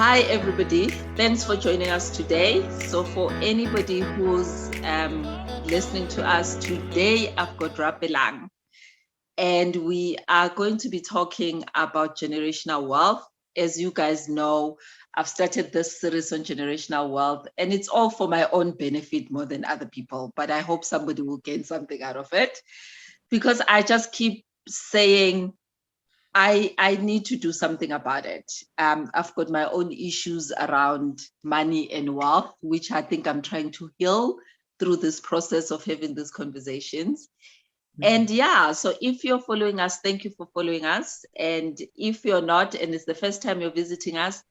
Hi, everybody. Thanks for joining us today. So for anybody who's listening to us today, I've got Rapelang, and we are going to be talking about generational wealth. As you guys know, I've started this series on generational wealth, and it's all for my own benefit more than other people, but I hope somebody will gain something out of it, because I just keep saying, I need to do something about it. I've got my own issues around money and wealth, which I think I'm trying to heal through this process of having these conversations. And yeah, so if you're following us, thank you for following us. And if you're not, and it's the first time you're visiting us,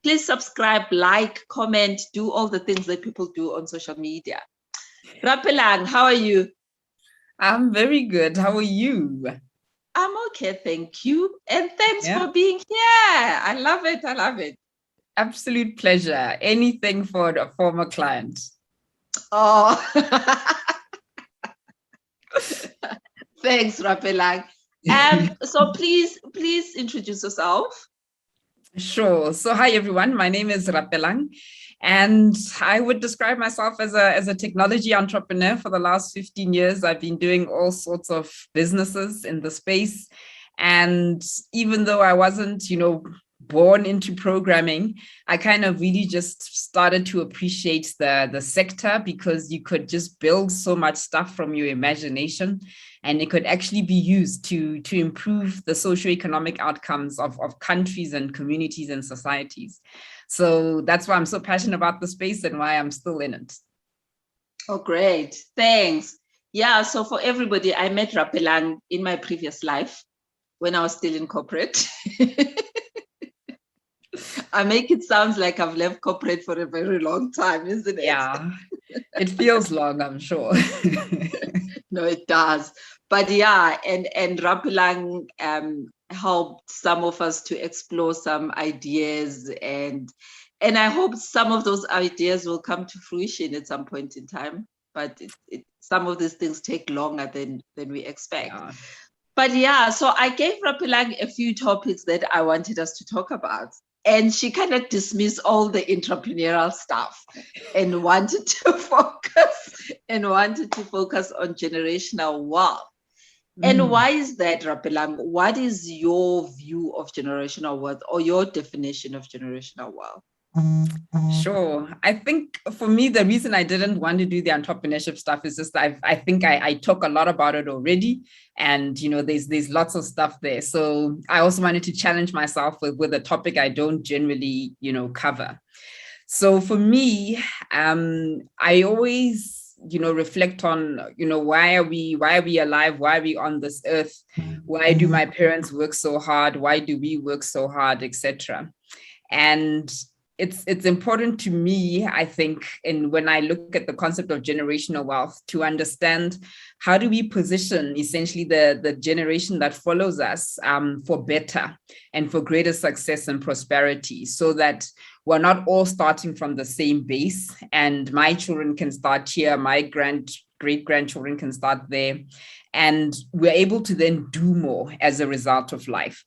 please subscribe, like, comment, do all the things that people do on social media. Rapelang, how are you? I'm very good. How are you? I'm okay, thank you. And thanks for being here. I love it. I love it. Absolute pleasure. Anything for a former client. Oh, thanks, Rapelang. So please introduce yourself. Sure. So hi, everyone. My name is Rapelang, and I would describe myself as a technology entrepreneur. For the last 15 years, I've been doing all sorts of businesses in the space. And even though I wasn't, born into programming, I kind of really just started to appreciate the sector, because you could just build so much stuff from your imagination, and it could actually be used to improve the socioeconomic outcomes of countries and communities and societies. So that's why I'm so passionate about the space and why I'm still in it. Oh, great. Thanks. Yeah, so for everybody, I met Rapelang in my previous life when I was still in corporate. I make it sound like I've left corporate for a very long time, isn't it? Yeah, it feels long, I'm sure. No, it does. But yeah, and Rapelang helped some of us to explore some ideas, and I hope some of those ideas will come to fruition at some point in time. But some of these things take longer than we expect. Yeah. But yeah, so I gave Rapelang a few topics that I wanted us to talk about, and she kind of dismissed all the entrepreneurial stuff and wanted to focus on generational wealth. And why is that, Rapelang? What is your view of generational wealth, or your definition of generational wealth? Sure. I think for me, the reason I didn't want to do the entrepreneurship stuff is just I think I talk a lot about it already. And, there's lots of stuff there. So I also wanted to challenge myself with a topic I don't generally, cover. So for me, I always, reflect on, why are we alive? Why are we on this earth? Why do my parents work so hard? Why do we work so hard, etc.? And it's important to me, I think, and when I look at the concept of generational wealth, to understand how do we position essentially the generation that follows us for better and for greater success and prosperity, so that we're not all starting from the same base, and my children can start here, my great-grandchildren can start there, and we're able to then do more as a result of life.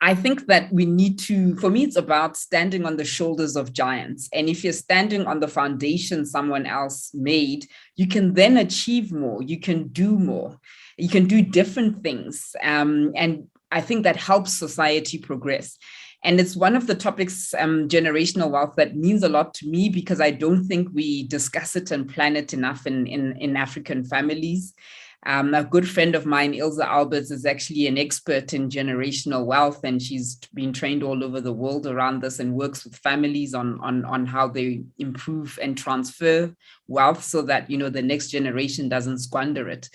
I think that we need to, for me, it's about standing on the shoulders of giants. And if you're standing on the foundation someone else made, you can then achieve more. You can do more. You can do different things. And I think that helps society progress. And it's one of the topics, generational wealth, that means a lot to me, because I don't think we discuss it and plan it enough in African families. A good friend of mine, Ilse Alberts, is actually an expert in generational wealth, and she's been trained all over the world around this and works with families on how they improve and transfer wealth so that, the next generation doesn't squander it.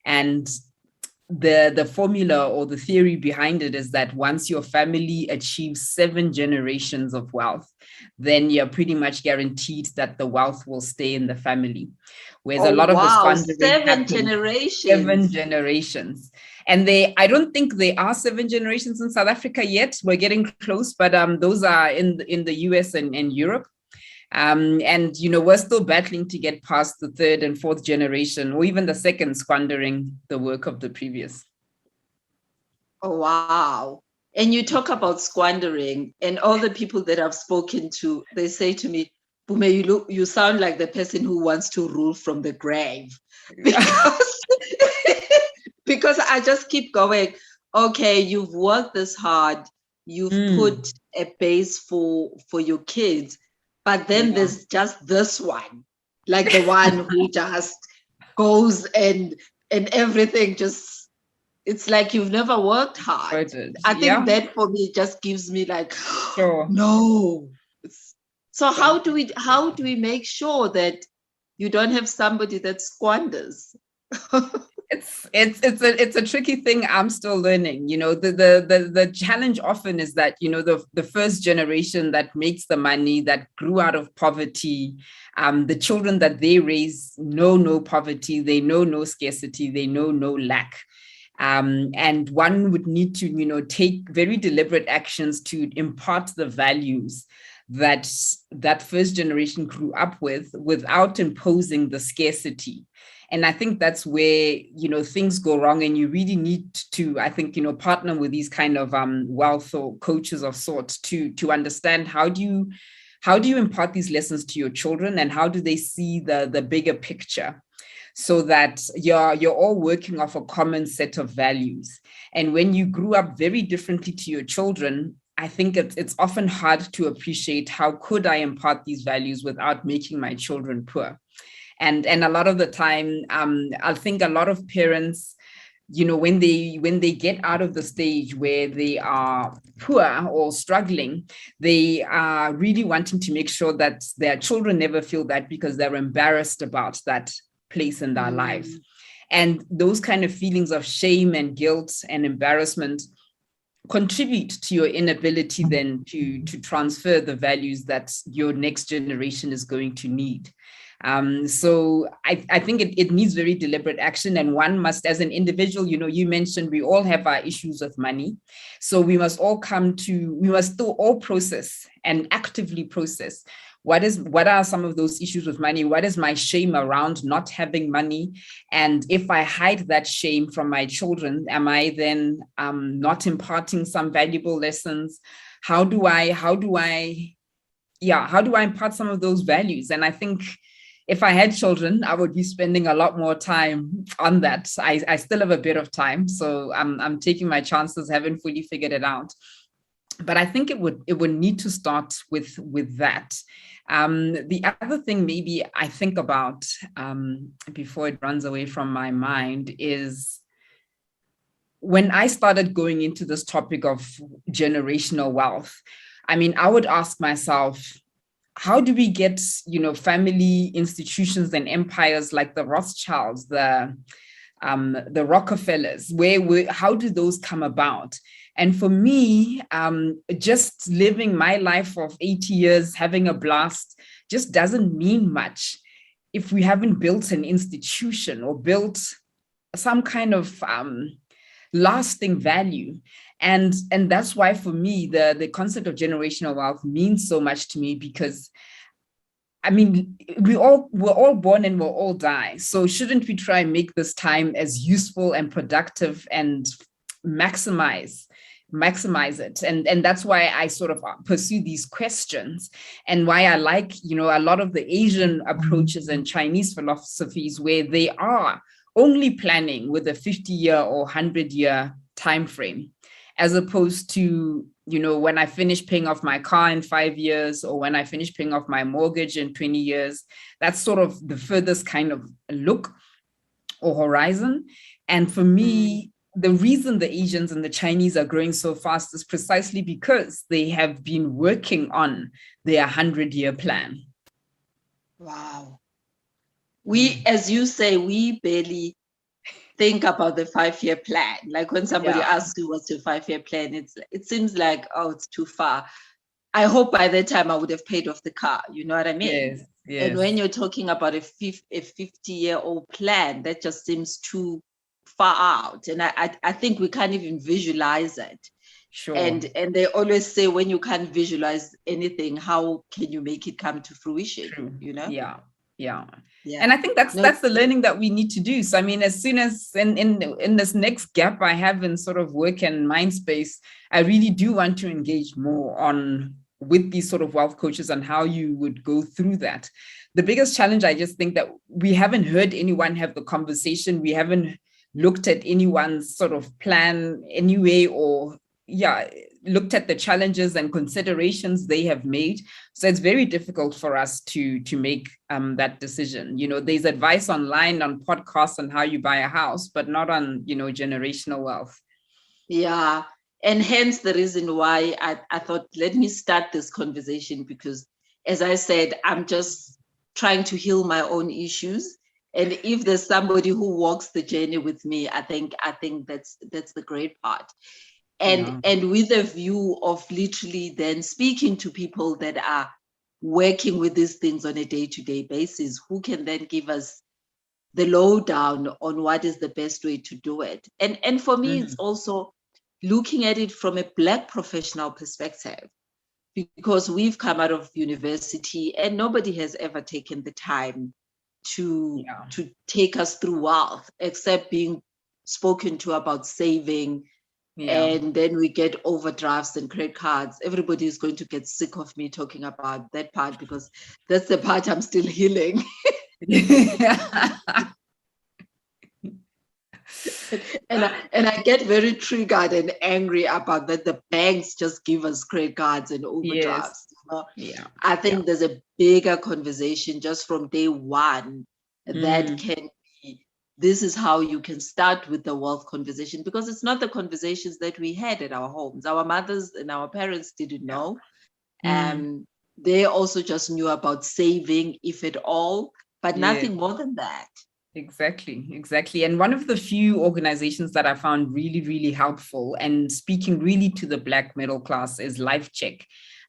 And the formula or the theory behind it is that once your family achieves 7 generations of wealth, then you're pretty much guaranteed that the wealth will stay in the family. Whereas a lot of the squandering happens 7 generations. And I don't think there are 7 generations in South Africa yet. We're getting close, but those are in the US and Europe. And, we're still battling to get past the 3rd and 4th generation, or even the 2nd, squandering the work of the previous. Oh, wow. And you talk about squandering, and all the people that I've spoken to, they say to me, Bume, you sound like the person who wants to rule from the grave. Because, because I just keep going, okay, you've worked this hard, you've put a base for your kids, but then there's just this one, like the one who just goes and everything just, it's like you've never worked hard. I think that for me just gives me like, no. So how do we make sure that you don't have somebody that squanders? It's a tricky thing. I'm still learning. The challenge often is that the first generation that makes the money, that grew out of poverty, the children that they raise know no poverty, they know no scarcity, they know no lack. And one would need to take very deliberate actions to impart the values that first generation grew up with without imposing the scarcity. And I think that's where, things go wrong, and you really need to, I think, partner with these kind of wealth or coaches of sorts to understand how do you impart these lessons to your children, and how do they see the bigger picture, so that you're all working off a common set of values. And when you grew up very differently to your children, I think it's often hard to appreciate how could I impart these values without making my children poor. And a lot of the time, I think a lot of parents, when they get out of the stage where they are poor or struggling, they are really wanting to make sure that their children never feel that, because they're embarrassed about that place in their lives. And those kind of feelings of shame and guilt and embarrassment contribute to your inability then to transfer the values that your next generation is going to need. So I think it needs very deliberate action, and one must, as an individual, you mentioned we all have our issues with money. So we must still all process and actively process what are some of those issues with money? What is my shame around not having money? And if I hide that shame from my children, am I then not imparting some valuable lessons? How do I impart some of those values? And I think if I had children, I would be spending a lot more time on that. I still have a bit of time, so I'm taking my chances, haven't fully figured it out. But I think it would need to start with that. The other thing maybe I think about before it runs away from my mind is when I started going into this topic of generational wealth. I mean, I would ask myself, how do we get, family institutions and empires like the Rothschilds, the Rockefellers, how do those come about? And for me, just living my life of 80 years, having a blast, just doesn't mean much if we haven't built an institution or built some kind of lasting value. And that's why for me, the concept of generational wealth means so much to me, because I mean, we're all born and we'll all die. So shouldn't we try and make this time as useful and productive and maximize it? And that's why I sort of pursue these questions, and why I like, a lot of the Asian approaches and Chinese philosophies, where they are only planning with a 50-year or 100-year time frame, as opposed to, when I finish paying off my car in 5 years, or when I finish paying off my mortgage in 20 years. That's sort of the furthest kind of look or horizon. And for me, the reason the Asians and the Chinese are growing so fast is precisely because they have been working on their 100-year plan. Wow. As you say, we barely think about the 5-year plan. Like when somebody asks you what's your 5-year plan, it seems like, oh, it's too far. I hope by that time I would have paid off the car. You know what I mean? Yes. And when you're talking about a 50-year-old plan, that just seems too far out. And I think we can't even visualize it. Sure. And they always say, when you can't visualize anything, how can you make it come to fruition? True. You know? Yeah. Yeah. Yeah. And I think that's No, the learning that we need to do. So I mean, as soon as in this next gap I have in sort of work and mind space, I really do want to engage more on with these sort of wealth coaches and how you would go through that. The biggest challenge, I just think that we haven't heard anyone have the conversation. We haven't looked at anyone's sort of plan anyway, or looked at the challenges and considerations they have made. So it's very difficult for us to make that decision. You know, there's advice online on podcasts on how you buy a house, but not on, you know, generational wealth. yeah. And hence the reason why I thought, let me start this conversation, because as I said, I'm just trying to heal my own issues. And if there's somebody who walks the journey with me, I think that's the great part. And with a view of literally then speaking to people that are working with these things on a day-to-day basis, who can then give us the lowdown on what is the best way to do it. And for me, it's also looking at it from a Black professional perspective, because we've come out of university and nobody has ever taken the time to take us through wealth, except being spoken to about saving. And then we get overdrafts and credit cards. Everybody is going to get sick of me talking about that part, because that's the part I'm still healing. And I get very triggered and angry about that. The banks just give us credit cards and overdrafts. I think there's a bigger conversation just from day one that can be, this is how you can start with the wealth conversation, because it's not the conversations that we had at our homes. Our mothers and our parents didn't know. They also just knew about saving, if at all, but nothing more than that. Exactly. And one of the few organizations that I found really, really helpful and speaking really to the Black middle class is LifeCheck.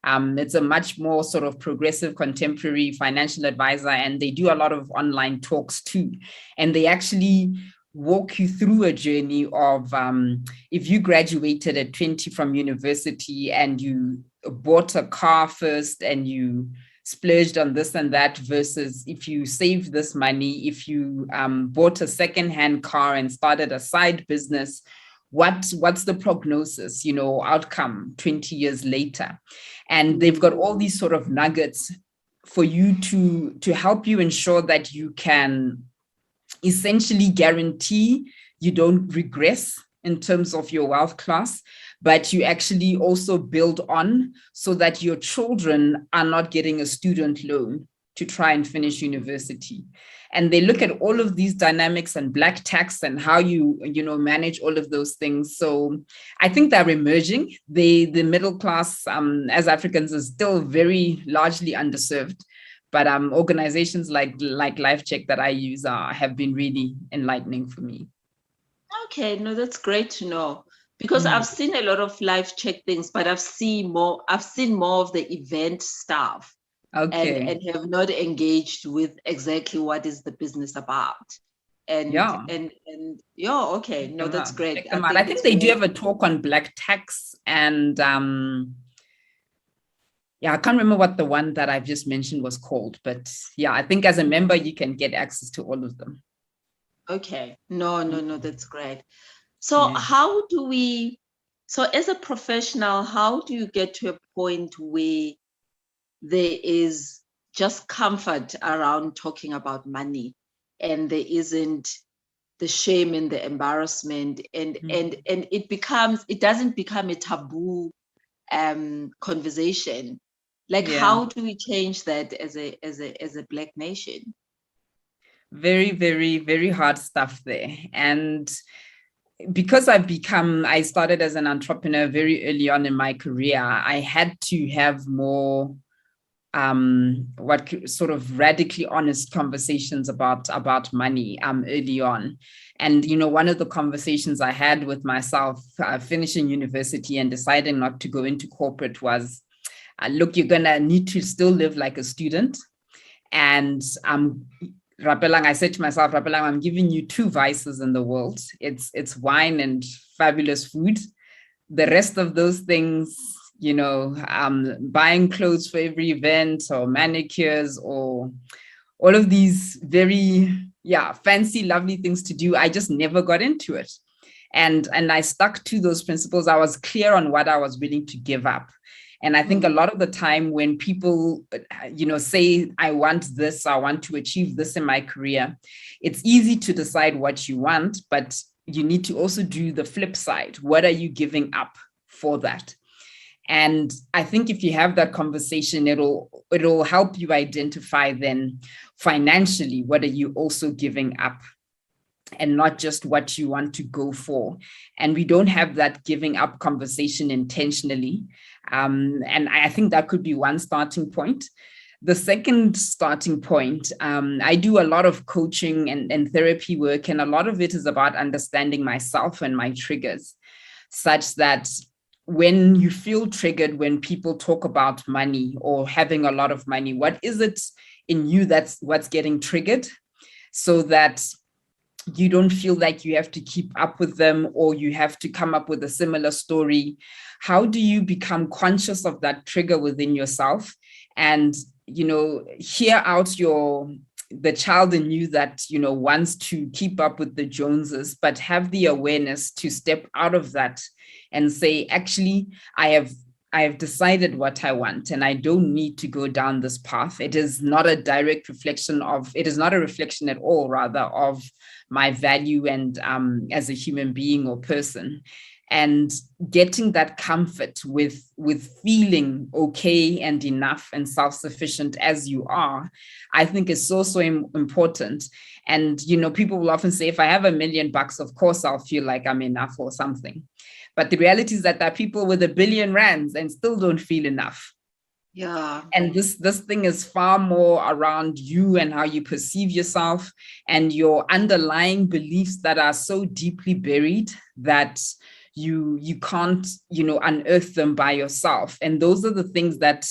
It's a much more sort of progressive, contemporary financial advisor, and they do a lot of online talks too. And they actually walk you through a journey of if you graduated at 20 from university and you bought a car first and you splurged on this and that, versus if you saved this money, if you bought a secondhand car and started a side business, what's the prognosis, you know, outcome 20 years later? And they've got all these sort of nuggets for you to help you ensure that you can essentially guarantee you don't regress in terms of your wealth class, but you actually also build on so that your children are not getting a student loan to try and finish university. And they look at all of these dynamics and Black tax and how you manage all of those things. So I think they're emerging. The middle class as Africans is still very largely underserved. But organizations like LifeCheck that I use have been really enlightening for me. Okay, no, that's great to know, because I've seen a lot of LifeCheck things, but I've seen more of the event stuff. Okay. And have not engaged with exactly what is the business about. Okay, no, that's great. I think they do have a talk on Black tax and I can't remember what the one that I've just mentioned was called, but I think as a member you can get access to all of them. Okay, no, that's great. So how do we, so as a professional, how do you get to a point where there is just comfort around talking about money, and there isn't the shame and the embarrassment, and it doesn't become a taboo conversation? Like, how do we change that as a Black nation? Very, very, very hard stuff there. And because I started as an entrepreneur very early on in my career, I had to have more sort of radically honest conversations about money early on. And, you know, one of the conversations I had with myself finishing university and deciding not to go into corporate was, look, you're going to need to still live like a student. And Rapelang, I said to myself, Rapelang, I'm giving you two vices in the world. It's wine and fabulous food. The rest of those things, you know, buying clothes for every event or manicures or all of these very, fancy, lovely things to do. I just never got into it. And I stuck to those principles. I was clear on what I was willing to give up. And I think a lot of the time when people, say, I want this, I want to achieve this in my career, it's easy to decide what you want, but you need to also do the flip side. What are you giving up for that? And I think if you have that conversation, it'll help you identify then financially, what are you also giving up, and not just what you want to go for. And we don't have that giving up conversation intentionally. And I think that could be one starting point. The second starting point, I do a lot of coaching and therapy work, and a lot of it is about understanding myself and my triggers, such that when you feel triggered, when people talk about money or having a lot of money, what is it in you that's what's getting triggered, so that you don't feel like you have to keep up with them or you have to come up with a similar story. How do you become conscious of that trigger within yourself and, hear out the child in you that, wants to keep up with the Joneses, but have the awareness to step out of that and say, actually, I have decided what I want and I don't need to go down this path. It is not a direct reflection it is not a reflection at all, rather, of my value and as a human being or person. And getting that comfort with feeling okay and enough and self-sufficient as you are, I think is so important. And, people will often say, if I have $1 million, of course, I'll feel like I'm enough or something. But the reality is that there are people with 1 billion rands and still don't feel enough. Yeah. And this thing is far more around you and how you perceive yourself and your underlying beliefs that are so deeply buried that you can't, unearth them by yourself. And those are the things that,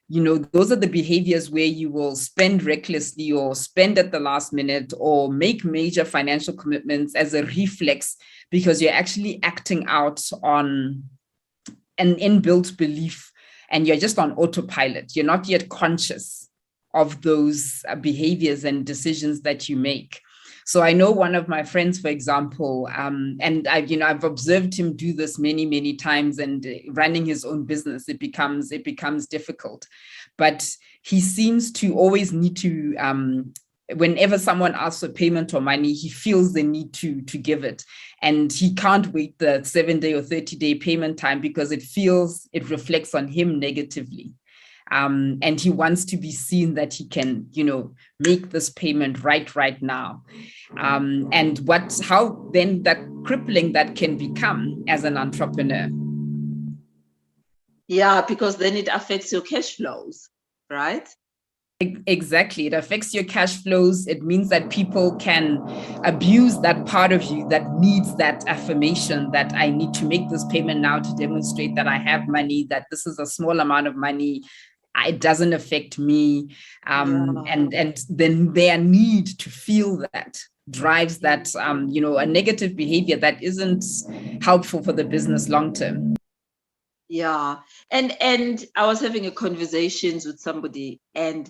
those are the behaviors where you will spend recklessly or spend at the last minute or make major financial commitments as a reflex, because you're actually acting out on an inbuilt belief and you're just on autopilot. You're not yet conscious of those behaviors and decisions that you make. So I know one of my friends, for example, and I've observed him do this many, many times, and running his own business, it becomes difficult. But he seems to always need to, whenever someone asks for payment or money, he feels the need to give it. And he can't wait the 7-day or 30-day payment time because it reflects on him negatively. And he wants to be seen that he can, make this payment right now. And how then that crippling that can become as an entrepreneur. Yeah, because then it affects your cash flows, right? Exactly. It affects your cash flows. It means that people can abuse that part of you that needs that affirmation that I need to make this payment now to demonstrate that I have money, that this is a small amount of money. It doesn't affect me. And then their need to feel that drives that, a negative behavior that isn't helpful for the business long term. Yeah. And I was having a conversations with somebody and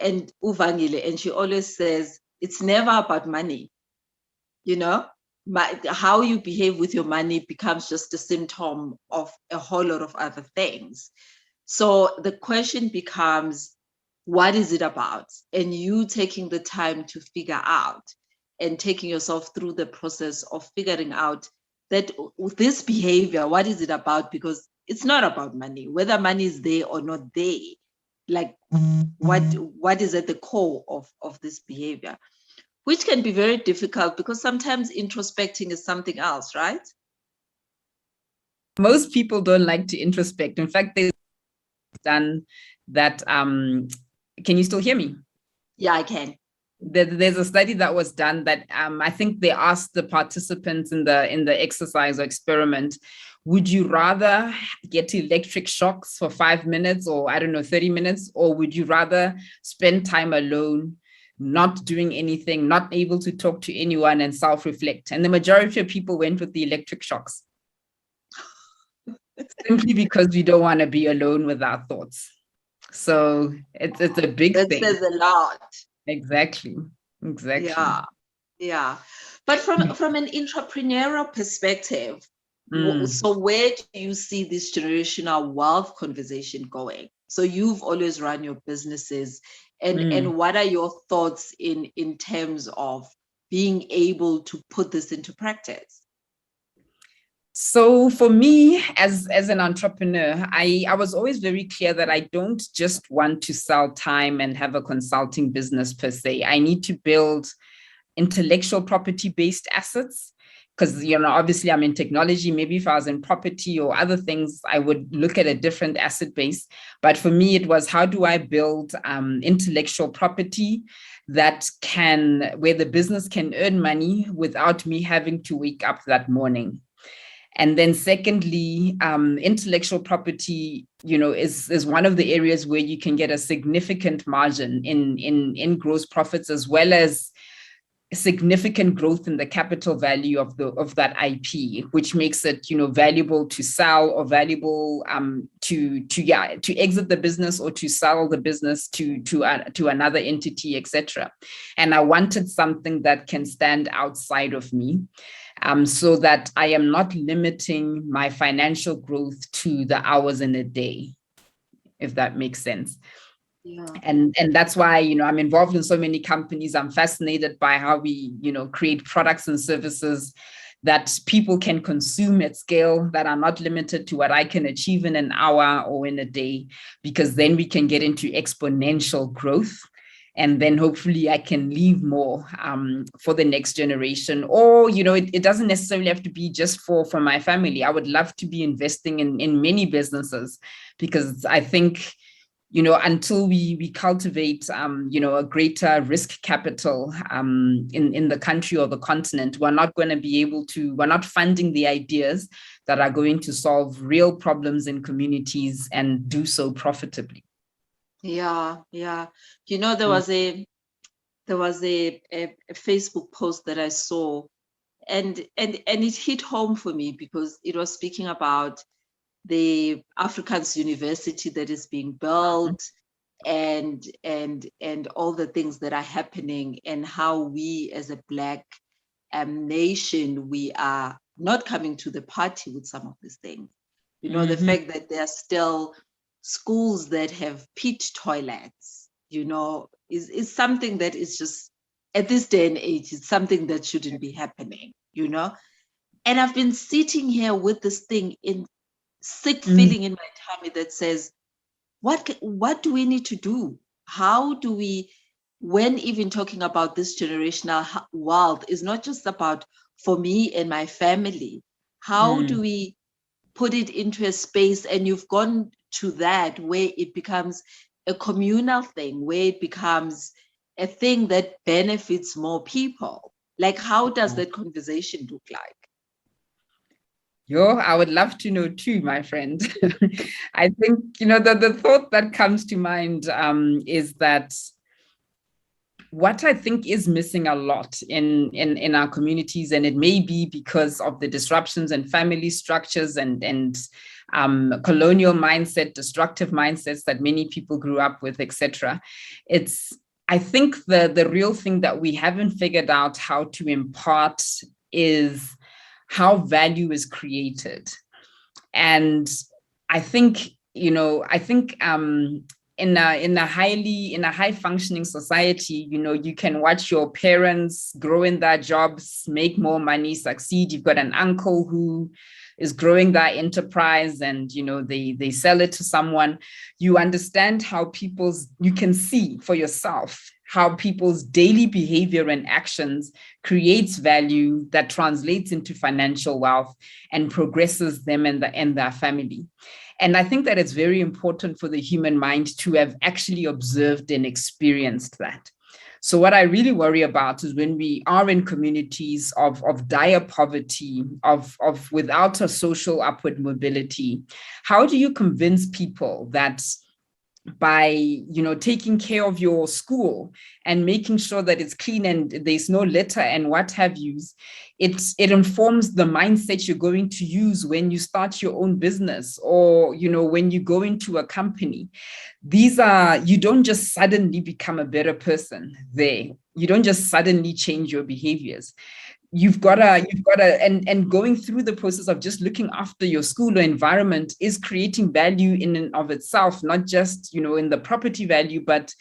Uvangile, and she always says, it's never about money. How you behave with your money becomes just a symptom of a whole lot of other things. So the question becomes, what is it about? And you taking the time to figure out and taking yourself through the process of figuring out that this behavior, what is it about? Because it's not about money, whether money is there or not there. Like what is at the core of this behavior, which can be very difficult because sometimes introspecting is something else, right? Most people don't like to introspect. In fact, there's done that. Can you still hear me? Yeah, I can. There's a study that was done that I think they asked the participants in the exercise or experiment, would you rather get electric shocks for 5 minutes or 30 minutes, or would you rather spend time alone, not doing anything, not able to talk to anyone and self-reflect? And the majority of people went with the electric shocks. Simply because we don't want to be alone with our thoughts. So it's a big thing. That says a lot. Exactly. Yeah, yeah. But from an entrepreneurial perspective, so where do you see this generational wealth conversation going? So you've always run your businesses, and what are your thoughts in terms of being able to put this into practice? So for me, as an entrepreneur, I was always very clear that I don't just want to sell time and have a consulting business per se. I need to build intellectual property-based assets, because, you know, obviously I'm in technology. Maybe if I was in property or other things, I would look at a different asset base. But for me, it was, how do I build intellectual property where the business can earn money without me having to wake up that morning? And then secondly, intellectual property, you know, is one of the areas where you can get a significant margin in gross profits, as well as significant growth in the capital value of that IP, which makes it, you know, valuable to sell, or valuable to exit the business, or to sell the business to another entity, etc. And I wanted something that can stand outside of me, so that I am not limiting my financial growth to the hours in a day, if that makes sense. Yeah. And that's why, you know, I'm involved in so many companies. I'm fascinated by how we, you know, create products and services that people can consume at scale, that are not limited to what I can achieve in an hour or in a day, because then we can get into exponential growth. And then hopefully I can leave more for the next generation. Or, you know, it doesn't necessarily have to be just for my family. I would love to be investing in many businesses, because I think, you know, until we cultivate, you know, a greater risk capital in the country or the continent, we're not funding the ideas that are going to solve real problems in communities and do so profitably. Yeah, yeah. You know, there was a Facebook post that I saw, and it hit home for me, because it was speaking about the Afrikaans university that is being built, and all the things that are happening, and how we as a Black nation, we are not coming to the party with some of these things. You know, the fact that there are still schools that have pit toilets, you know, is something that is just, at this day and age, it's something that shouldn't be happening, you know. And I've been sitting here with this thing, in sick feeling in my tummy, that says, what do we need to do? How do we, when even talking about this generational wealth, is not just about for me and my family. How do we put it into a space? And you've gone to that, where it becomes a communal thing, where it becomes a thing that benefits more people. Like, how does that conversation look like? I would love to know too, my friend. I think, you know, the thought that comes to mind is that what I think is missing a lot in our communities, and it may be because of the disruptions and family structures and colonial mindset, destructive mindsets that many people grew up with, etc. I think the real thing that we haven't figured out how to impart is how value is created. And I think, you know, in a high functioning society, you know, you can watch your parents grow in their jobs, make more money, succeed. You've got an uncle who is growing their enterprise, and, you know, they sell it to someone. You understand how you can see for yourself how people's daily behavior and actions creates value that translates into financial wealth and progresses them and their family. And I think that it's very important for the human mind to have actually observed and experienced that. So what I really worry about is when we are in communities of dire poverty, of without a social upward mobility, how do you convince people that by, you know, taking care of your school and making sure that it's clean and there's no litter and what have yous, it informs the mindset you're going to use when you start your own business, or, you know, when you go into a company. You don't just suddenly become a better person there. You don't just suddenly change your behaviors. You've got to, and going through the process of just looking after your school or environment is creating value in and of itself, not just, you know, in the property value, but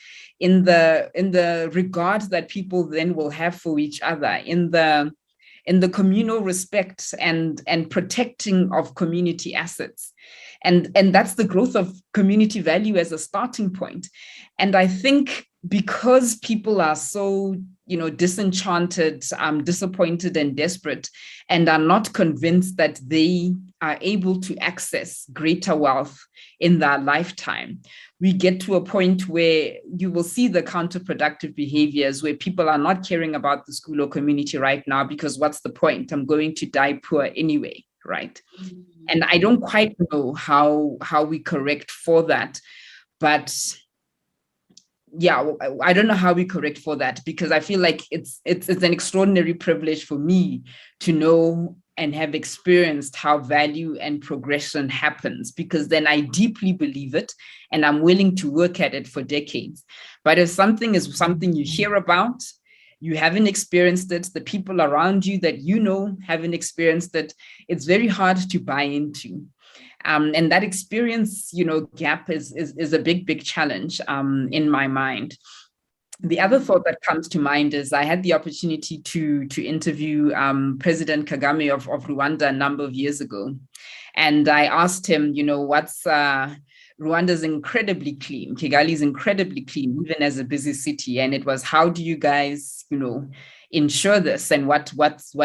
in the regard that people then will have for each other, in the communal respect and protecting of community assets. And that's the growth of community value as a starting point. And I think because people are so, you know, disenchanted, disappointed and desperate, and are not convinced that they are able to access greater wealth in their lifetime, we get to a point where you will see the counterproductive behaviors where people are not caring about the school or community right now, because what's the point? I'm going to die poor anyway, right? Mm-hmm. And I don't quite know how we correct for that, but yeah, I don't know how we correct for that, because I feel like it's an extraordinary privilege for me to know and have experienced how value and progression happens, because then I deeply believe it and I'm willing to work at it for decades. But if something is something you hear about, you haven't experienced it, the people around you that you know haven't experienced it, it's very hard to buy into. And that experience, you know, gap is a big challenge in my mind. The other thought that comes to mind is I had the opportunity to interview President Kagame of Rwanda a number of years ago. And I asked him, you know, Rwanda's incredibly clean. Kigali is incredibly clean, even as a busy city. And it was, how do you guys, you know, ensure this? And what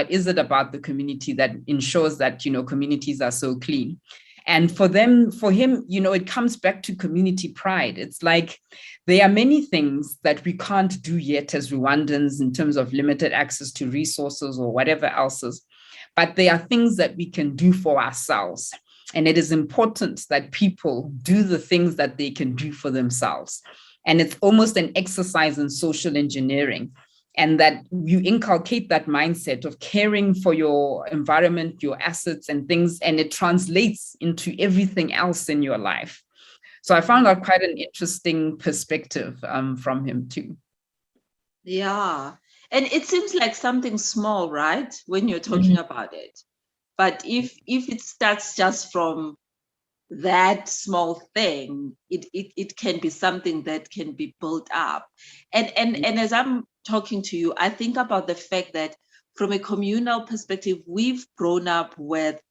is it about the community that ensures that, you know, communities are so clean? And for him, you know, it comes back to community pride. It's like, there are many things that we can't do yet as Rwandans in terms of limited access to resources or whatever else is, but there are things that we can do for ourselves. And it is important that people do the things that they can do for themselves. And it's almost an exercise in social engineering. And that you inculcate that mindset of caring for your environment, your assets and things, and it translates into everything else in your life. So I found that quite an interesting perspective from him too. Yeah, and it seems like something small, right, when you're talking about it. But if it starts just from that small thing, it can be something that can be built up. And as I'm talking to you, I think about the fact that from a communal perspective, we've grown up with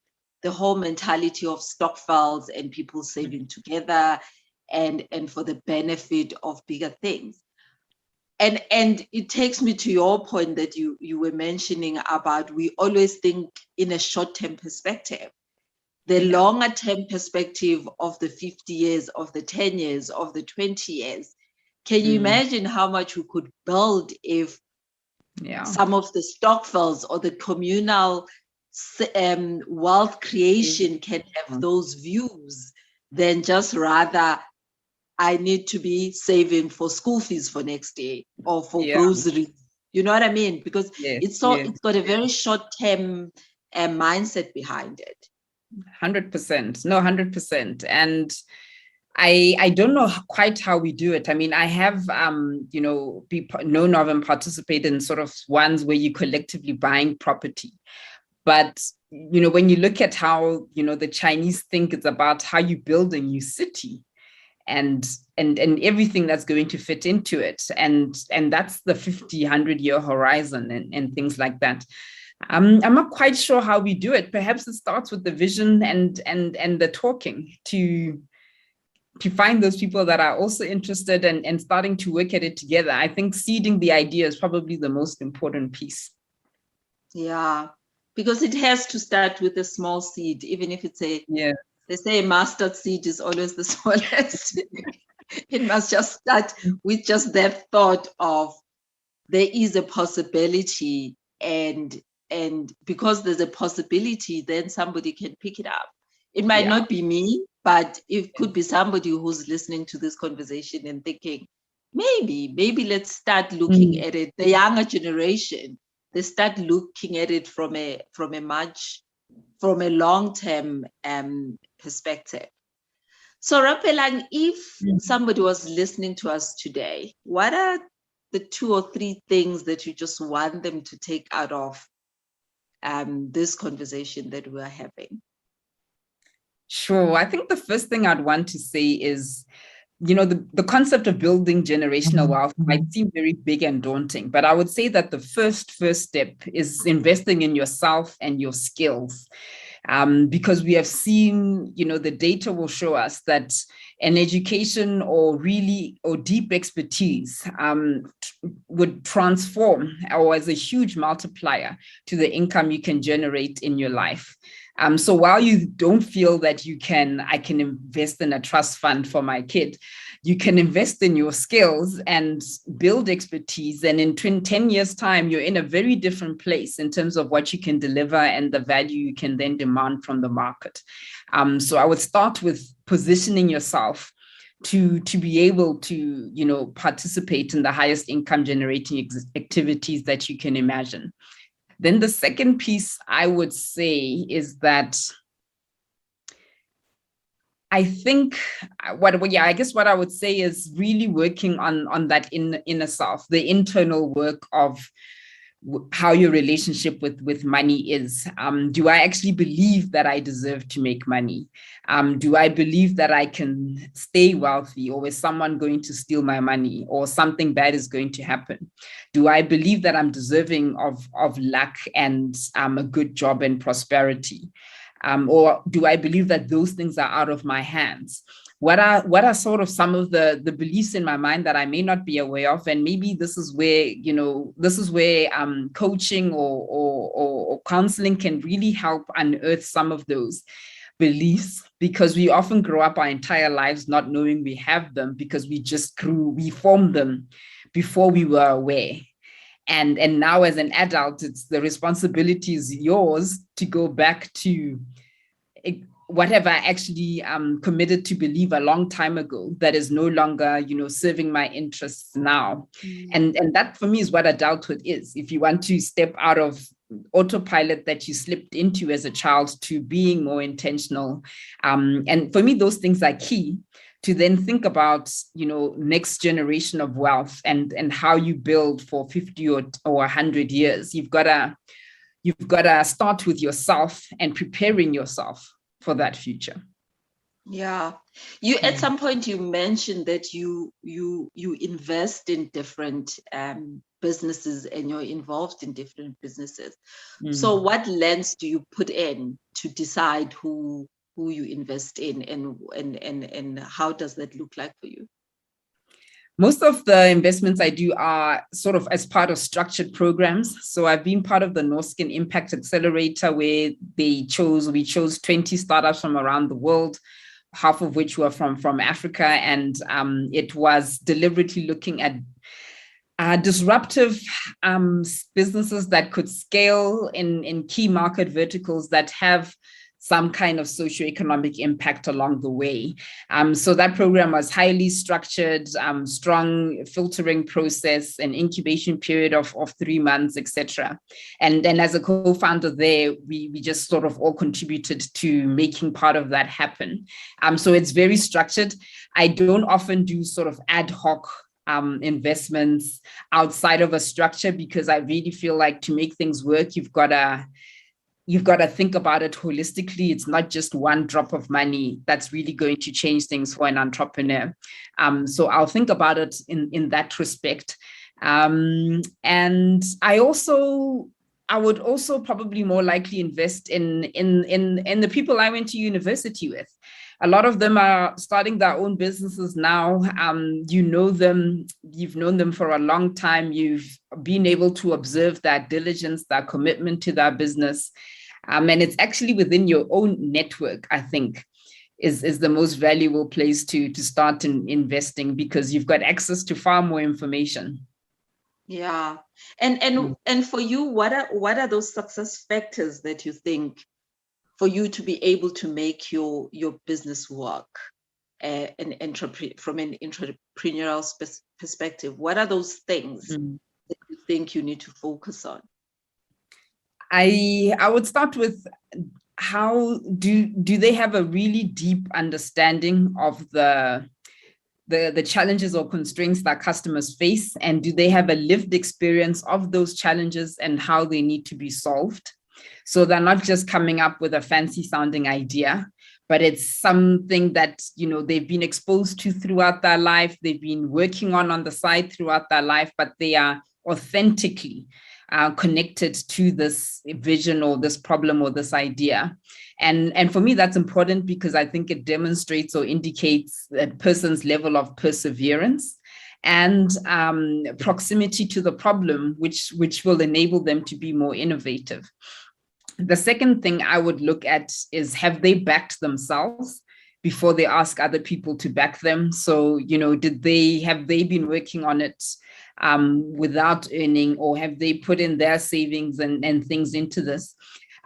the whole mentality of stokvels and people saving together and for the benefit of bigger things. And it takes me to your point that you were mentioning about, we always think in a short-term perspective. The longer term perspective of the 50 years, of the 10 years, of the 20 years. Can you imagine how much we could build if some of the stokvels or the communal wealth creation can have those views than just rather, I need to be saving for school fees for next year or for groceries. You know what I mean? Because it's got a very short-term mindset behind it. 100%. No, 100%. And I don't know quite how we do it. I mean, I have, you know, known of and participated in sort of ones where you collectively buying property. But, you know, when you look at how, you know, the Chinese think it's about how you build a new city and everything that's going to fit into it. And that's the 50, 100-year horizon and things like that. I'm not quite sure how we do it. Perhaps it starts with the vision and the talking to find those people that are also interested and starting to work at it together. I think seeding the idea is probably the most important piece. Yeah, because it has to start with a small seed, even if it's they say a mustard seed is always the smallest. It must just start with just that thought of there is a possibility, and because there's a possibility, then somebody can pick it up. It might not be me, But it could be somebody who's listening to this conversation and thinking, maybe let's start looking at it. The younger generation, they start looking at it from a long-term perspective. So Rapelang, if somebody was listening to us today, what are the 2 or 3 things that you just want them to take out of this conversation that we're having? Sure. I think the first thing I'd want to say is, the concept of building generational wealth might seem very big and daunting, but I would say that the first step is investing in yourself and your skills. Because we have seen, the data will show us that an education or deep expertise would transform or as a huge multiplier to the income you can generate in your life. So while you don't feel that I can invest in a trust fund for my kid, you can invest in your skills and build expertise. And in 10 years' time, you're in a very different place in terms of what you can deliver and the value you can then demand from the market. So I would start with positioning yourself to be able to, participate in the highest income generating activities that you can imagine. Then the second piece I would say is that I think what I would say is really working on that inner self, the internal work of how your relationship with money is. Do I actually believe that I deserve to make money? Do I believe that I can stay wealthy, or is someone going to steal my money, or something bad is going to happen? Do I believe that I'm deserving of luck and a good job and prosperity? Or do I believe that those things are out of my hands? What are sort of some of the beliefs in my mind that I may not be aware of? And maybe this is where, coaching or counseling can really help unearth some of those beliefs, because we often grow up our entire lives not knowing we have them, because we formed them before we were aware. And now as an adult, it's the responsibility is yours to go back to whatever I actually committed to believe a long time ago that is no longer, serving my interests now. And that for me is what adulthood is. If you want to step out of autopilot that you slipped into as a child to being more intentional. And for me, those things are key to then think about, next generation of wealth and how you build for 50 or 100 years. You've got to start with yourself and preparing yourself for that future. Yeah. At some point you mentioned that you invest in different businesses and you're involved in different businesses. So what lens do you put in to decide who you invest in, and how does that look like for you? Most of the investments I do are sort of as part of structured programs. So I've been part of the Norskin Impact Accelerator, where we chose 20 startups from around the world, half of which were from Africa. And it was deliberately looking at disruptive businesses that could scale in key market verticals that have some kind of socioeconomic impact along the way. So that program was highly structured, strong filtering process, an incubation period of 3 months, etc. And then as a co-founder there, we just sort of all contributed to making part of that happen. So it's very structured. I don't often do sort of ad hoc investments outside of a structure, because I really feel like to make things work, you've got to think about it holistically. It's not just one drop of money that's really going to change things for an entrepreneur. So I'll think about it in that respect. And I would also probably more likely invest in the people I went to university with. A lot of them are starting their own businesses now. You know them, you've known them for a long time. You've been able to observe that diligence, that commitment to that business. And it's actually within your own network, I think, is the most valuable place to start investing, because you've got access to far more information. Yeah. And for you, what are those success factors that you think for you to be able to make your business work from an entrepreneurial perspective? What are those things that you think you need to focus on? I would start with, how do they have a really deep understanding of the challenges or constraints that customers face, and do they have a lived experience of those challenges and how they need to be solved? So they're not just coming up with a fancy sounding idea, but it's something that, you know, they've been exposed to throughout their life, they've been working on the side throughout their life, but they are authentically connected to this vision or this problem or this idea. And for me, that's important because I think it demonstrates or indicates a person's level of perseverance and proximity to the problem, which will enable them to be more innovative. The second thing I would look at is, have they backed themselves before they ask other people to back them? So, you know, have they been working on it without earning, or have they put in their savings and things into this?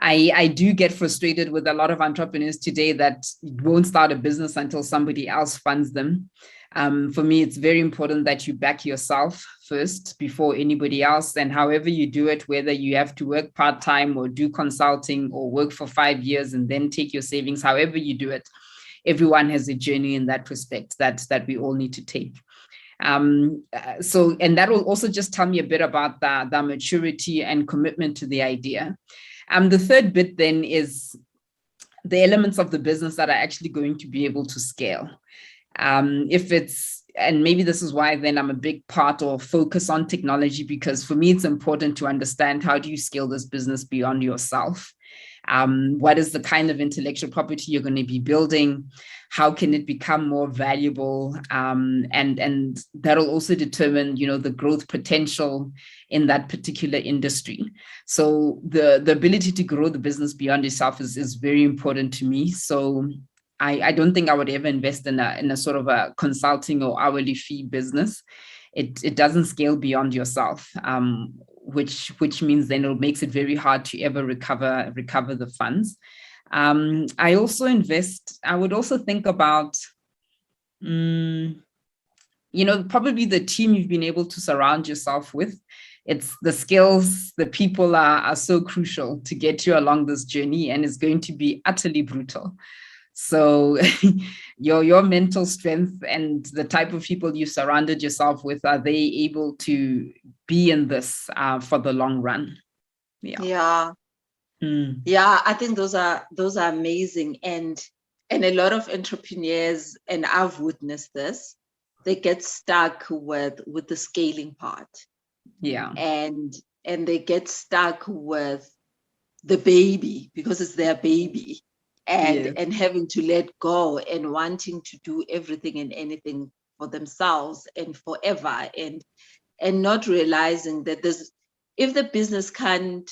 I do get frustrated with a lot of entrepreneurs today that won't start a business until somebody else funds them. For me, it's very important that you back yourself first before anybody else. And however you do it, whether you have to work part-time or do consulting or work for 5 years and then take your savings, however you do it, everyone has a journey in that respect that we all need to take. And that will also just tell me a bit about the maturity and commitment to the idea. The third bit then is the elements of the business that are actually going to be able to scale. And maybe this is why then I'm a big part or focus on technology, because for me, it's important to understand, how do you scale this business beyond yourself? What is the kind of intellectual property you're going to be building? How can it become more valuable? And that'll also determine, you know, the growth potential in that particular industry. So the ability to grow the business beyond yourself is very important to me. So I don't think I would ever invest in a sort of a consulting or hourly fee business. It doesn't scale beyond yourself, which means then it makes it very hard to ever recover the funds. I would also think about, you know, probably the team you've been able to surround yourself with. It's the skills, the people are so crucial to get you along this journey, and it's going to be utterly brutal. So your mental strength and the type of people you surrounded yourself with, are they able to be in this for the long run? Yeah. Yeah, I think those are amazing. And a lot of entrepreneurs, and I've witnessed this, they get stuck with the scaling part. Yeah. And they get stuck with the baby because it's their baby. And having to let go and wanting to do everything and anything for themselves and forever, and not realizing that if the business can't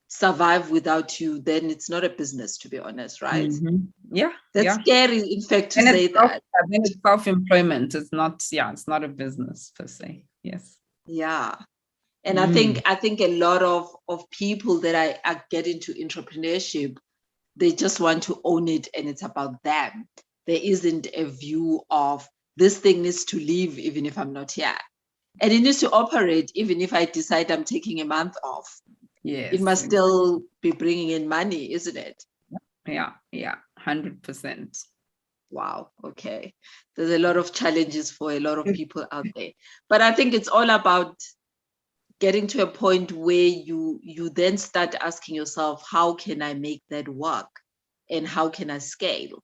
survive without you, then it's not a business, to be honest, right? Yeah. That's scary, in fact, to say that. Then it's self-employment. It's not a business per se. Yes. Yeah. And I think a lot of people that I get into entrepreneurship, they just want to own it and it's about them. There isn't a view of, this thing needs to live even if I'm not here. And it needs to operate even if I decide I'm taking a month off. Yes. It must still be bringing in money, isn't it? Yeah, 100%. Wow. Okay. There's a lot of challenges for a lot of people out there. But I think it's all about getting to a point where you then start asking yourself, how can I make that work? And how can I scale?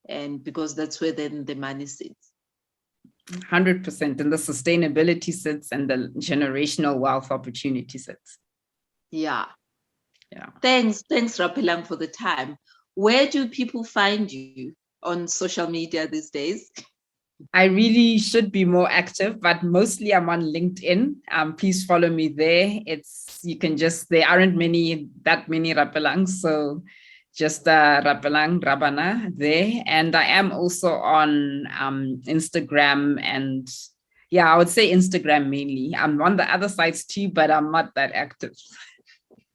And because that's where then the money sits. 100%. And the sustainability sits, and the generational wealth opportunity sits. Yeah. Thanks, Rapelang, for the time. Where do people find you on social media these days? I really should be more active, but mostly I'm on LinkedIn. Please follow me there. There aren't that many Rapelangs, so just Rapelang Rabana there. And I am also on Instagram, and I would say Instagram mainly. I'm on the other sites too, but I'm not that active.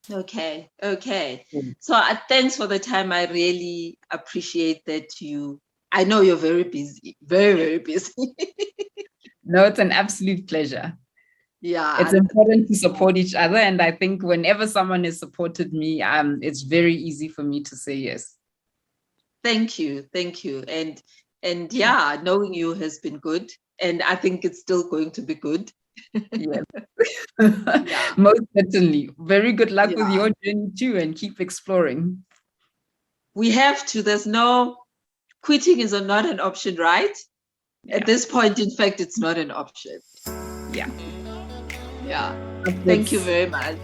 Okay. Mm. So thanks for the time. I really appreciate that I know you're very busy, very, very busy. No, it's an absolute pleasure. Yeah. It's important to support each other. And I think whenever someone has supported me, it's very easy for me to say yes. Thank you. And yeah, knowing you has been good. And I think it's still going to be good. Yes. Yeah. Most certainly. Very good luck with Yeah. your journey too, and keep exploring. We have to. There's no quitting is not an option, right? At Yeah. this point, in fact, it's not an option. Yeah. Yeah. Thank you That's very much.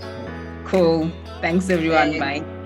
cool. Thanks, everyone. Thanks. Bye.